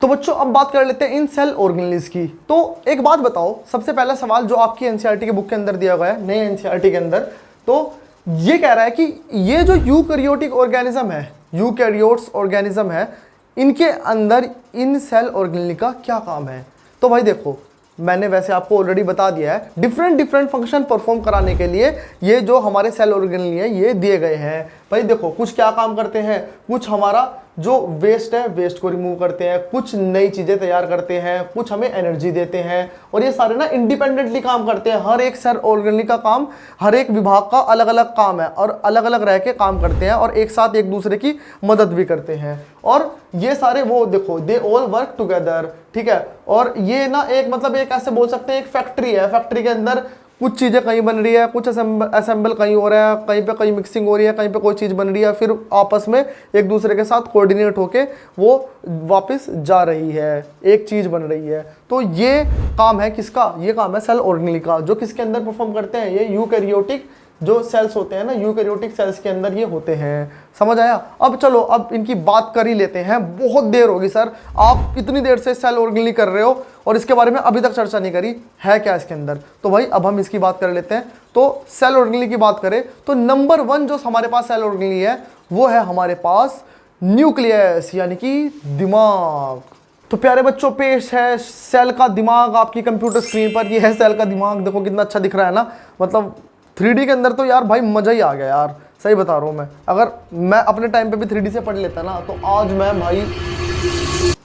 तो बच्चों अब बात कर लेते हैं इन सेल ऑर्गेनेल्स की। तो एक बात बताओ, सबसे पहला सवाल जो आपकी एनसीईआरटी के बुक के अंदर दिया गया है, नए एनसीईआरटी के अंदर, तो ये कह रहा है कि ये जो यूकैरियोटिक ऑर्गेनिज्म है, यूकैरियोट्स ऑर्गेनिज्म है, इनके अंदर इन सेल ऑर्गेनेल का क्या काम है। तो भाई देखो, मैंने वैसे आपको ऑलरेडी बता दिया है, डिफरेंट फंक्शन परफॉर्म कराने के लिए ये जो हमारे सेल ऑर्गेनेल है ये दिए गए हैं। भाई देखो, कुछ क्या काम करते हैं, कुछ हमारा जो वेस्ट है वेस्ट को रिमूव करते हैं, कुछ नई चीजें तैयार करते हैं, कुछ हमें एनर्जी देते हैं, और ये सारे ना इंडिपेंडेंटली काम करते हैं। हर एक सेल ऑर्गेनेल का काम, हर एक विभाग का अलग अलग काम है और अलग अलग रह के काम करते हैं और एक साथ एक दूसरे की मदद भी करते हैं। और ये सारे वो देखो, दे ऑल वर्क टुगेदर, ठीक है। और ये ना एक मतलब एक ऐसे बोल सकते हैं एक फैक्ट्री है, फैक्ट्री के अंदर कुछ चीज़ें कहीं बन रही है, कुछ असेंबल कहीं हो रहा है, कहीं पे कहीं मिक्सिंग हो रही है, कहीं पे कोई चीज़ बन रही है, फिर आपस में एक दूसरे के साथ कोऑर्डिनेट होके वो वापस जा रही है, एक चीज़ बन रही है। तो ये काम है किसका, ये काम है सेल ऑर्गेनेल का, जो किसके अंदर परफॉर्म करते हैं, ये यूकैरियोटिक जो सेल्स होते हैं ना, यूकैरियोटिक सेल्स के अंदर ये होते हैं। समझ आया। अब चलो अब इनकी बात कर ही लेते हैं। बहुत देर होगी सर, आप इतनी देर से सेल ऑर्गेनेल कर रहे हो और इसके बारे में अभी तक चर्चा नहीं करी है क्या इसके अंदर। तो भाई अब हम इसकी बात कर लेते हैं। तो सेल ऑर्गेनेल की बात करें तो नंबर 1 जो हमारे पास सेल ऑर्गेनेल है वो है हमारे पास न्यूक्लियस, यानी कि दिमाग। तो प्यारे बच्चों, पेश है सेल का दिमाग आपकी कंप्यूटर स्क्रीन पर। ये है सेल का दिमाग, देखो कितना अच्छा दिख रहा है ना, मतलब 3D के अंदर तो यार भाई मज़ा ही आ गया यार, सही बता रहा हूँ मैं। अगर मैं अपने टाइम पे भी 3D से पढ़ लेता ना तो आज मैं भाई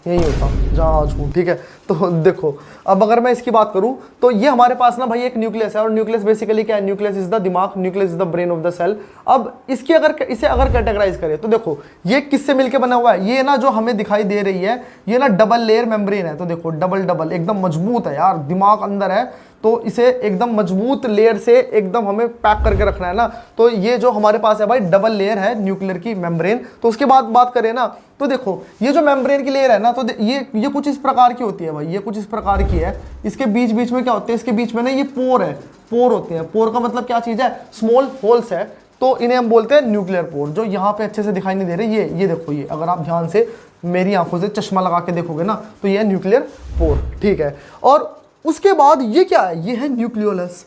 यही होता जहाँ आज हूँ, ठीक है। तो देखो अब अगर मैं इसकी बात करूँ तो ये हमारे पास ना भाई एक न्यूक्लियस है, और न्यूक्लियस बेसिकली क्या है, न्यूक्लियस इज द दिमाग, nucleus is the brain of the cell. अब इसकी इसे अगर कैटेगराइज करें तो देखो ये किससे मिलके बना हुआ है, ये ना जो हमें दिखाई दे रही है ये ना डबल लेयर मेम्ब्रेन है। तो देखो डबल एकदम मजबूत है यार, दिमाग अंदर है तो इसे एकदम मजबूत लेयर से एकदम हमें पैक करके रखना है ना। तो ये जो हमारे पास है भाई डबल लेयर है न्यूक्लियर की मेम्ब्रेन। तो उसके बाद बात करें ना तो देखो ये जो मेम्ब्रेन की लेयर है ना, तो ये कुछ इस प्रकार की होती है भाई, ये कुछ इस प्रकार की है। इसके बीच बीच में क्या होते हैं, इसके बीच में ना ये पोर है, पोर होते हैं। पोर का मतलब क्या चीज़ है, स्मॉल होल्स है, तो इन्हें हम बोलते हैं न्यूक्लियर पोर। जो यहाँ पे अच्छे से दिखाई नहीं दे रहे, ये देखो, ये अगर आप ध्यान से मेरी आंखों से चश्मा लगा के देखोगे ना तो ये है न्यूक्लियर पोर, ठीक है। और उसके बाद ये क्या है, ये है न्यूक्लियोलस।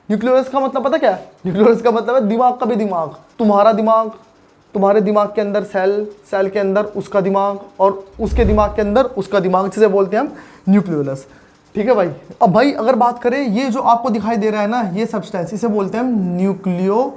न्यूक्लियोलस का मतलब पता क्या है, न्यूक्लियोलस का मतलब है दिमाग का भी दिमाग। तुम्हारा दिमाग, तुम्हारे दिमाग के अंदर सेल, सेल के अंदर उसका दिमाग, और उसके दिमाग के अंदर उसका दिमाग, जिसे बोलते हैं हम न्यूक्लियोलस, ठीक है भाई। अब भाई अगर बात करें, ये जो आपको दिखाई दे रहा है ना ये सब्सटेंस, इसे बोलते हैं हम न्यूक्लियोप्लाज्म।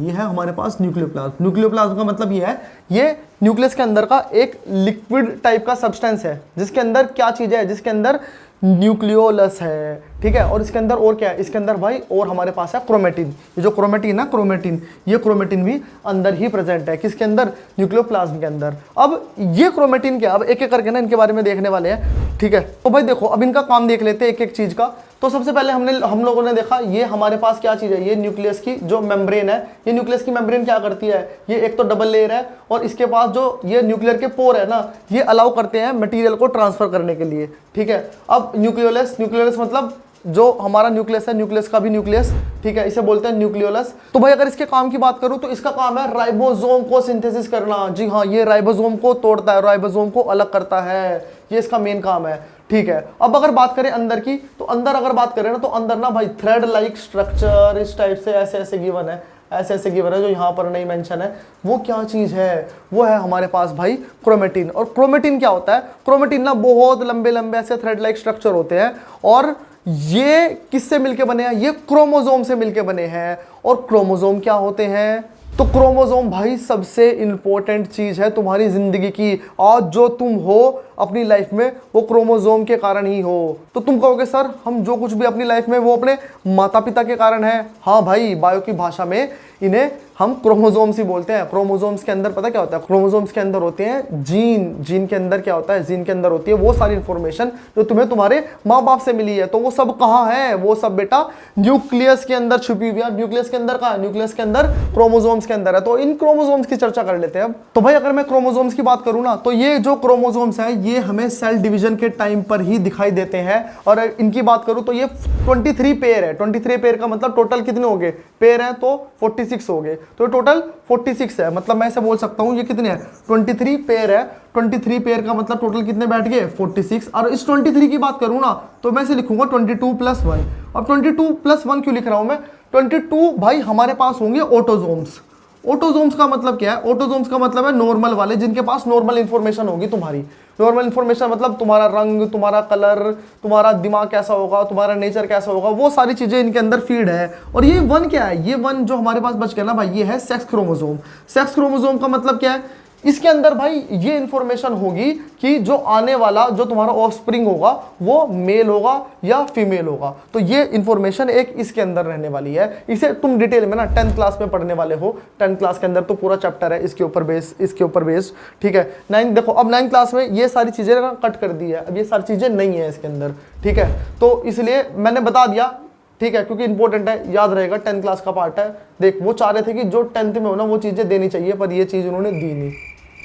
ये है हमारे पास न्यूक्लियोप्लाज्म। न्यूक्लियोप्लाज्म का मतलब ये है, ये न्यूक्लियस के अंदर का एक लिक्विड टाइप का सब्सटेंस है, जिसके अंदर क्या चीज़ है, जिसके अंदर न्यूक्लियोलस है, ठीक है। और इसके अंदर और क्या है, इसके अंदर भाई और हमारे पास है क्रोमेटिन। ये जो क्रोमेटिन है, क्रोमेटिन, ये क्रोमेटिन भी अंदर ही प्रेजेंट है, किसके अंदर, न्यूक्लियोप्लाज्म के अंदर। अब ये क्रोमेटिन क्या, अब एक एक करके ना इनके बारे में देखने वाले हैं, ठीक है। तो भाई देखो अब इनका काम देख लेते हैं एक एक चीज़ का। तो सबसे पहले हम लोगों ने देखा ये हमारे पास क्या चीज़ है, ये न्यूक्लियस की जो मेम्ब्रेन है। ये न्यूक्लियस की मेम्ब्रेन क्या करती है, ये एक तो डबल लेयर है, और इसके पास जो ये न्यूक्लियर के पोर है ना, ये अलाउ करते हैं मटेरियल को ट्रांसफर करने के लिए, ठीक है। अब न्यूक्लियोलस, न्यूक्लियोलस मतलब जो हमारा न्यूक्लियस है, न्यूक्लियस का भी न्यूक्लियस, ठीक है, इसे बोलते हैं न्यूक्लियोलस। तो भाई अगर इसके काम की बात करूं तो इसका काम है राइबोसोम को सिंथेसिस करना। जी हाँ, ये राइबोसोम को तोड़ता है, राइबोसोम को अलग करता है, ये इसका मेन काम है, ठीक है। अब अगर बात करें अंदर की, तो अंदर अगर बात करें ना तो अंदर ना भाई थ्रेड लाइक स्ट्रक्चर इस टाइप से ऐसे ऐसे गिवन है, ऐसे ऐसे गिवन है, जो यहाँ पर नहीं मेंशन है। वो क्या चीज़ है, वो है हमारे पास भाई क्रोमेटिन। और क्रोमेटिन क्या होता है, क्रोमेटिन ना बहुत लंबे लंबे ऐसे थ्रेड लाइक स्ट्रक्चर होते हैं, और ये किससे मिलके बने हैं, ये क्रोमोसोम से मिलके बने हैं। और क्रोमोसोम क्या होते हैं, तो क्रोमोसोम भाई सबसे इंपॉर्टेंट चीज़ है तुम्हारी ज़िंदगी की। आज जो तुम हो अपनी लाइफ में वो क्रोमोसोम के कारण ही हो। तो तुम कहोगे सर हम जो कुछ भी अपनी लाइफ में वो अपने माता पिता के कारण है। हाँ भाई, बायो की भाषा में इन्हें हम क्रोमोसोम्स ही बोलते हैं। क्रोमोसोम्स के अंदर पता क्या होता है, क्रोमोसोम्स के अंदर होते हैं जीन। जीन के अंदर क्या होता है, जीन के अंदर होती है वो सारी इंफॉर्मेशन जो तुम्हें तुम्हारे माँ बाप से मिली है। तो वो सब कहाँ है, वो सब बेटा न्यूक्लियस के अंदर छुपी हुई है। न्यूक्लियस के अंदर कहाँ है, न्यूक्लियस के अंदर क्रोमोसोम्स के अंदर है। तो इन क्रोमोसोम्स की चर्चा कर लेते हैं अब। तो भाई अगर मैं क्रोमोसोम्स की बात करूँ ना, तो ये जो क्रोमोसोम्स है ये हमें सेल डिवीजन के टाइम पर ही दिखाई देते हैं। और इनकी बात करूं तो ये 23 पेयर है। 23 पेयर का मतलब टोटल कितने हो गए पेयर हैं, तो 46 हो गए, तो टोटल 46 है। मतलब मैं ऐसे बोल सकता हूं ये कितने हैं, 23 पेयर है। 23 पेयर का मतलब टोटल कितने बैठ गए 46। और इस 23 की बात करूं ना तो मैं इसे लिखूंगा 22 + 1। अब 22 + 1 क्यों लिख रहा हूं मैं, 22 भाई हमारे पास होंगे ऑटोजोम्स। ऑटोजोम्स का मतलब क्या है, ऑटोजोम्स का मतलब है नॉर्मल वाले, जिनके पास नॉर्मल इंफॉर्मेशन होगी तुम्हारी। नॉर्मल इंफॉर्मेशन मतलब तुम्हारा रंग, तुम्हारा कलर, तुम्हारा दिमाग कैसा होगा, तुम्हारा नेचर कैसा होगा, वो सारी चीजें इनके अंदर फीड है। और ये 1 क्या है, ये 1 जो हमारे पास बच गया ना भाई, ये है सेक्स क्रोमोसोम। सेक्स क्रोमोसोम का मतलब क्या है, इसके अंदर भाई ये इंफॉर्मेशन होगी कि जो आने वाला जो तुम्हारा ऑफस्प्रिंग होगा वो मेल होगा या फीमेल होगा। तो ये इंफॉर्मेशन एक इसके अंदर रहने वाली है। इसे तुम डिटेल में ना 10th क्लास में पढ़ने वाले हो। 10th क्लास के अंदर तो पूरा चैप्टर है इसके ऊपर बेस, ठीक है। 9 देखो, अब 9th क्लास में ये सारी चीजें ना कट कर दी है, अब ये सारी चीजें नहीं है इसके अंदर, ठीक है। तो इसलिए मैंने बता दिया, ठीक है, क्योंकि इंपॉर्टेंट है, याद रहेगा, 10th क्लास का पार्ट है। देख वो चाह रहे थे कि जो 10th में हो ना वो चीजें देनी चाहिए, पर ये चीज उन्होंने दी नहीं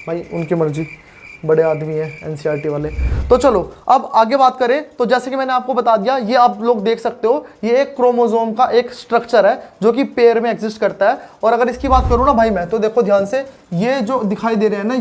भाई, उनकी मर्जी, बड़े आदमी है एनसीईआरटी वाले। तो चलो अब आगे बात करें, तो जैसे कि मैंने आपको बता दिया, ये आप लोग देख सकते हो, ये एक क्रोमोसोम का एक स्ट्रक्चर है जो कि पेयर में एग्जिस्ट करता है। और अगर इसकी बात करूं ना भाई मैं, तो देखो ध्यान से, ये जो दिखाई दे रहे हैं ना,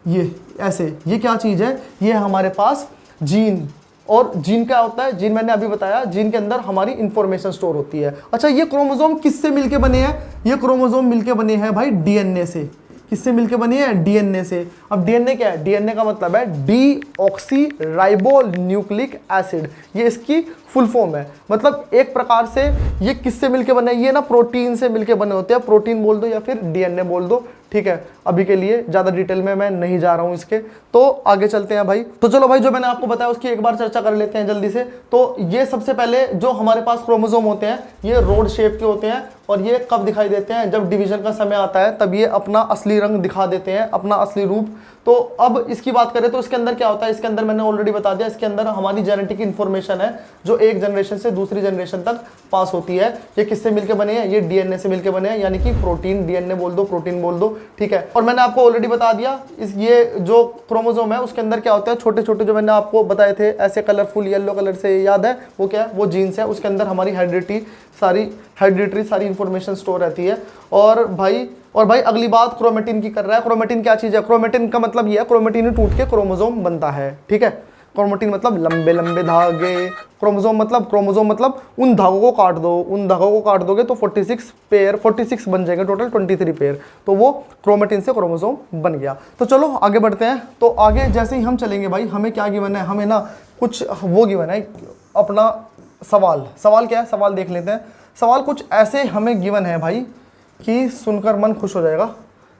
ये ऐसे, ये क्या चीज है, ये हमारे पास जीन। और जीन क्या होता है, जीन मैंने अभी बताया, जीन के अंदर हमारी इंफॉर्मेशन स्टोर होती है। अच्छा, ये क्रोमोसोम किससे मिलके बने हैं, ये क्रोमोसोम मिलके बने हैं भाई डीएनए से। किससे मिलके बनी है, डीएनए से। अब डीएनए क्या है, डीएनए का मतलब है डीऑक्सी राइबो न्यूक्लिक एसिड, ये इसकी फुल फॉर्म है। मतलब एक प्रकार से ये किससे मिलके बने, ये ना प्रोटीन से मिलके बने होते हैं, प्रोटीन बोल दो या फिर डीएनए बोल दो, ठीक है। अभी के लिए ज्यादा डिटेल में मैं नहीं जा रहा हूं इसके, तो आगे चलते हैं भाई। तो चलो भाई, जो मैंने आपको बताया उसकी एक बार चर्चा कर लेते हैं जल्दी से। तो ये सबसे पहले जो हमारे पास क्रोमोसोम होते हैं, ये रोड शेप के होते हैं। और ये कब दिखाई देते हैं, जब डिवीजन का समय आता है, तब ये अपना असली रंग दिखा देते हैं, अपना असली रूप। तो अब इसकी बात करें तो इसके अंदर क्या होता है, इसके अंदर मैंने ऑलरेडी बता दिया, इसके अंदर हमारी जेनेटिक इंफॉर्मेशन है जो एक जनरेशन से दूसरी जनरेशन तक पास होती है। ये किससे मिलके बने हैं, ये डीएनए से मिलके बने हैं, यानी कि प्रोटीन, डीएनए बोल दो, प्रोटीन बोल दो, ठीक है। और मैंने आपको ऑलरेडी बता दिया, इस ये जो क्रोमोसोम है उसके अंदर क्या होता है, छोटे छोटे जो मैंने आपको बताए थे ऐसे कलरफुल येलो कलर से, याद है वो क्या है, वो जीन्स है। उसके अंदर हमारी हेरिडिटरी सारी इंफॉर्मेशन स्टोर रहती है। और भाई अगली बात क्रोमेटिन की कर रहा है। क्रोमेटिन क्या चीज है, क्रोमेटिन का मतलब ये है, क्रोमेटिन टूट के क्रोमोसोम बनता है, ठीक है। क्रोमेटिन मतलब लंबे लंबे धागे, क्रोमोसोम मतलब उन धागों को काट दोगे तो 46 बन जाएंगे, टोटल 23 पेयर। तो वो क्रोमेटिन से क्रोमोसोम बन गया। तो चलो आगे बढ़ते हैं। तो आगे जैसे ही हम चलेंगे भाई, हमें क्या गिवन है, हमें ना कुछ वो गिवन है अपना सवाल क्या है, सवाल देख लेते हैं। सवाल कुछ ऐसे हमें गिवन है भाई कि सुनकर मन खुश हो जाएगा।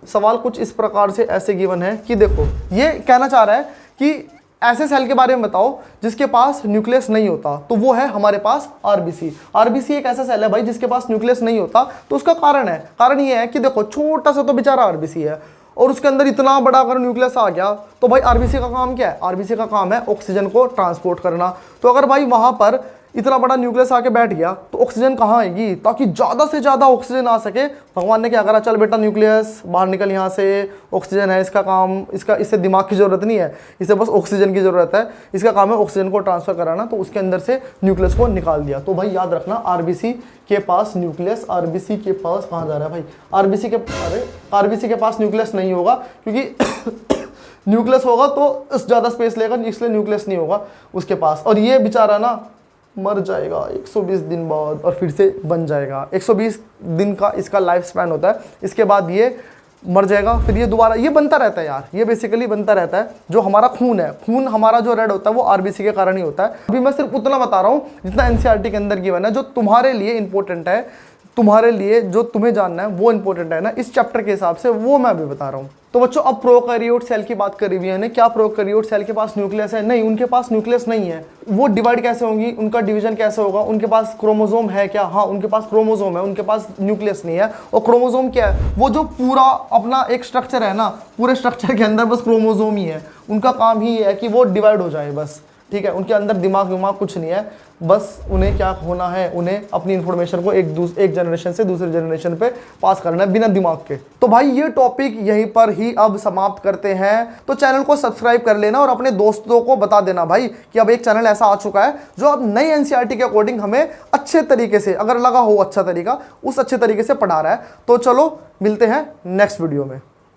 सवाल कुछ इस प्रकार से ऐसे गिवन है कि देखो, ये कहना चाह रहा है कि ऐसे सेल के बारे में बताओ जिसके पास न्यूक्लियस नहीं होता, तो वो है हमारे पास आरबीसी। आरबीसी एक ऐसा सेल है भाई जिसके पास न्यूक्लियस नहीं होता। तो उसका कारण ये है कि देखो, छोटा सा तो बेचारा आरबीसी है और उसके अंदर इतना बड़ा अगर न्यूक्लियस आ गया, तो भाई आरबीसी का काम क्या है, आरबीसी का काम है ऑक्सीजन को ट्रांसपोर्ट करना। तो अगर भाई वहां पर इतना बड़ा न्यूक्लियस आके बैठ गया तो ऑक्सीजन कहाँ आएगी, ताकि ज़्यादा से ज़्यादा ऑक्सीजन आ सके। भगवान ने क्या करा, चल बेटा न्यूक्लियस बाहर निकल यहाँ से, ऑक्सीजन है इसका काम, इससे दिमाग की ज़रूरत नहीं है, इसे बस ऑक्सीजन की ज़रूरत है, इसका काम है ऑक्सीजन को ट्रांसफ़र कराना। तो उसके अंदर से न्यूक्लियस को निकाल दिया। तो भाई याद रखना, आरबीसी के पास न्यूक्लियस, आरबीसी के पास कहाँ जा रहा है भाई, आरबीसी के पास न्यूक्लियस नहीं होगा, क्योंकि न्यूक्लियस होगा तो ज़्यादा स्पेस लेगा, इसलिए न्यूक्लियस नहीं होगा उसके पास। और ये बेचारा ना मर जाएगा 120 दिन बाद और फिर से बन जाएगा। 120 दिन का इसका लाइफ स्पैन होता है, इसके बाद ये मर जाएगा, फिर ये दोबारा ये बनता रहता है यार, ये बेसिकली बनता रहता है। जो हमारा खून है, खून हमारा जो रेड होता है वो आरबीसी के कारण ही होता है। अभी मैं सिर्फ उतना बता रहा हूँ जितना एनसीईआरटी के अंदर गिवन है, जो तुम्हारे लिए इंपॉर्टेंट है, तुम्हारे लिए जो तुम्हें जानना है वो इंपॉर्टेंट है ना इस चैप्टर के हिसाब से, वो मैं अभी बता रहा हूँ। तो बच्चों, अब प्रोकैरियोट सेल की बात करी हुई है, क्या प्रोकैरियोट सेल के पास न्यूक्लियस है? नहीं, उनके पास न्यूक्लियस नहीं है। वो डिवाइड कैसे होंगी, उनका डिवीजन कैसे होगा, उनके पास क्रोमोसोम है क्या? हाँ, उनके पास क्रोमोसोम है, उनके पास न्यूक्लियस नहीं है। और क्रोमोसोम क्या है, वो जो पूरा अपना एक स्ट्रक्चर है ना, पूरे स्ट्रक्चर के अंदर बस क्रोमोसोम ही है, उनका काम ही है कि वो डिवाइड हो जाए, बस ठीक है, उनके अंदर दिमाग कुछ नहीं है, बस उन्हें क्या होना है, उन्हें अपनी इंफॉर्मेशन को एक जनरेशन से दूसरे जनरेशन पे पास करना है बिना दिमाग के। तो भाई ये टॉपिक यहीं पर ही अब समाप्त करते हैं। तो चैनल को सब्सक्राइब कर लेना और अपने दोस्तों को बता देना भाई कि अब एक चैनल ऐसा आ चुका है जो अब नई एनसीईआरटी के अकॉर्डिंग हमें अच्छे तरीके से, अगर लगा हो अच्छा तरीका, उस अच्छे तरीके से पढ़ा रहा है। तो चलो मिलते हैं नेक्स्ट वीडियो में।